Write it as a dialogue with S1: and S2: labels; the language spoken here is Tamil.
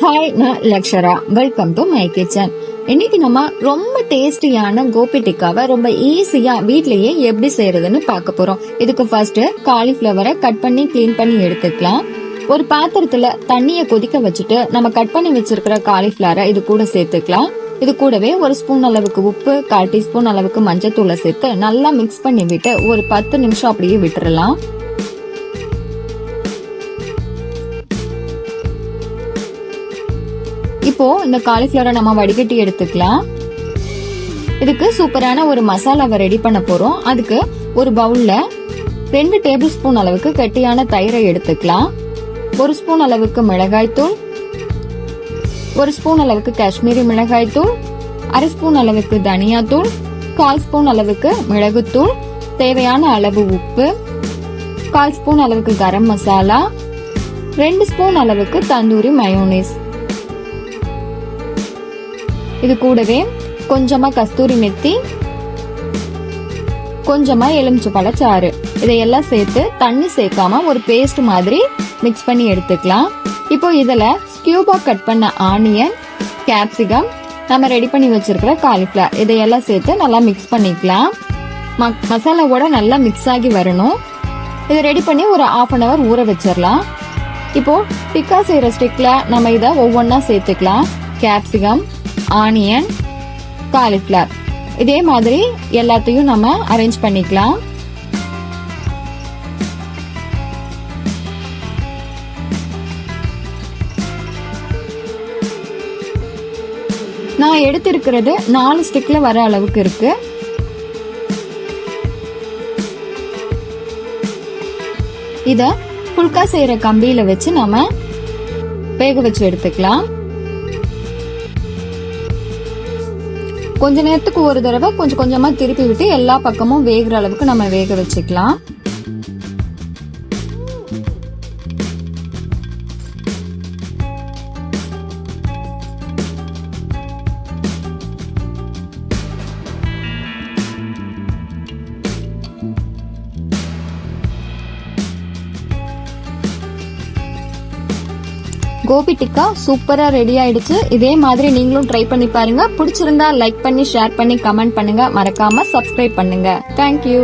S1: ஹாய், நான் Lakshara. Welcome to my kitchen. இன்னைக்கு நம்ம ரொம்ப டேஸ்டியான கோபி டிக்காவை ரொம்ப ஈஸியா வீட்லயே எப்படி செய்யறதுன்னு பார்க்க போறோம். இதுக்கு ஃபர்ஸ்ட் காலிஃபிளவரை கட் பண்ணி கிளீன் பண்ணி எடுத்துக்கலாம். ஒரு பாத்திரத்துல தண்ணிய கொதிக்க வச்சுட்டு நம்ம கட் பண்ணி வச்சிருக்கிற காலிஃபிளவரை இது கூட சேர்த்துக்கலாம். இது கூடவே ஒரு ஸ்பூன் அளவுக்கு உப்பு, 1/4 டீஸ்பூன் அளவுக்கு மஞ்சத்தூளை சேர்த்து நல்லா மிக்ஸ் பண்ணி விட்டு ஒரு 10 நிமிஷம் அப்படியே விட்டுறலாம். இப்போ இந்த காலிஃபிளவரை நம்ம வடிகட்டி எடுத்துக்கலாம். இதுக்கு சூப்பரான ஒரு மசாலாவை ரெடி பண்ண போறோம். அதுக்கு ஒரு பவுல்ல 2 டேபிள் ஸ்பூன் அளவுக்கு கெட்டியான தயிரை எடுத்துக்கலாம். 1 ஸ்பூன் அளவுக்கு மிளகாய் தூள், 1 ஸ்பூன் அளவுக்கு காஷ்மீரி மிளகாய் தூள், 1/2 ஸ்பூன் அளவுக்கு தனியா தூள், 1/4 ஸ்பூன் அளவுக்கு மிளகுத்தூள், தேவையான அளவு உப்பு, 1/4 ஸ்பூன் அளவுக்கு கரம் மசாலா, 2 ஸ்பூன் அளவுக்கு தந்தூரி மயோனீஸ். இது கூடவே கொஞ்சமா கஸ்தூரி மெத்தி, கொஞ்சமா எலுமிச்சை சாறு, இதையெல்லாம் சேர்த்து தண்ணி சேர்க்காம ஒரு பேஸ்ட் மாதிரி மிக்ஸ் பண்ணி எடுத்துக்கலாம். இப்போ இதுல கியூபா கட் பண்ண ஆனியன், கேப்சிகம், நம்ம ரெடி பண்ணி வச்சிருக்கிற காலிஃபிளவர் இதையெல்லாம் சேர்த்து நல்லா மிக்ஸ் பண்ணிக்கலாம். மசாலாவோட நல்லா மிக்ஸ் ஆகி வரணும். இதை ரெடி பண்ணி ஒரு 1/2 hour ஊற வச்சிடலாம். இப்போ டிக்கா செய்யற ஸ்டிக்ல நம்ம இதை ஒவ்வொன்னா சேர்த்துக்கலாம். கேப்சிகம், ஆனியன், காலிஃபிளவர், இதே மாதிரி எல்லாத்தையும் நம்ம அரேஞ்ச் பண்ணிக்கலாம். நான் எடுத்திருக்கிறது 4 ஸ்டிக்ல வர அளவுக்கு இருக்கு. இத புல்கா செய்யற கம்பியில வச்சு நம்ம வேக வச்சு எடுத்துக்கலாம். கொஞ்ச நேரத்துக்கு ஒரு தடவை கொஞ்சம் கொஞ்சமா திருப்பி விட்டு எல்லா பக்கமும் வேகிற அளவுக்கு நம்ம வேக வச்சுக்கலாம். கோபி டிக்கா சூப்பரா ரெடி ஆயிடுச்சு. இதே மாதிரி நீங்களும் ட்ரை பண்ணி பாருங்க. பிடிச்சிருந்தா லைக் பண்ணி, ஷேர் பண்ணி, கமெண்ட் பண்ணுங்க. மறக்காம சப்ஸ்கிரைப் பண்ணுங்க. தேங்க்யூ.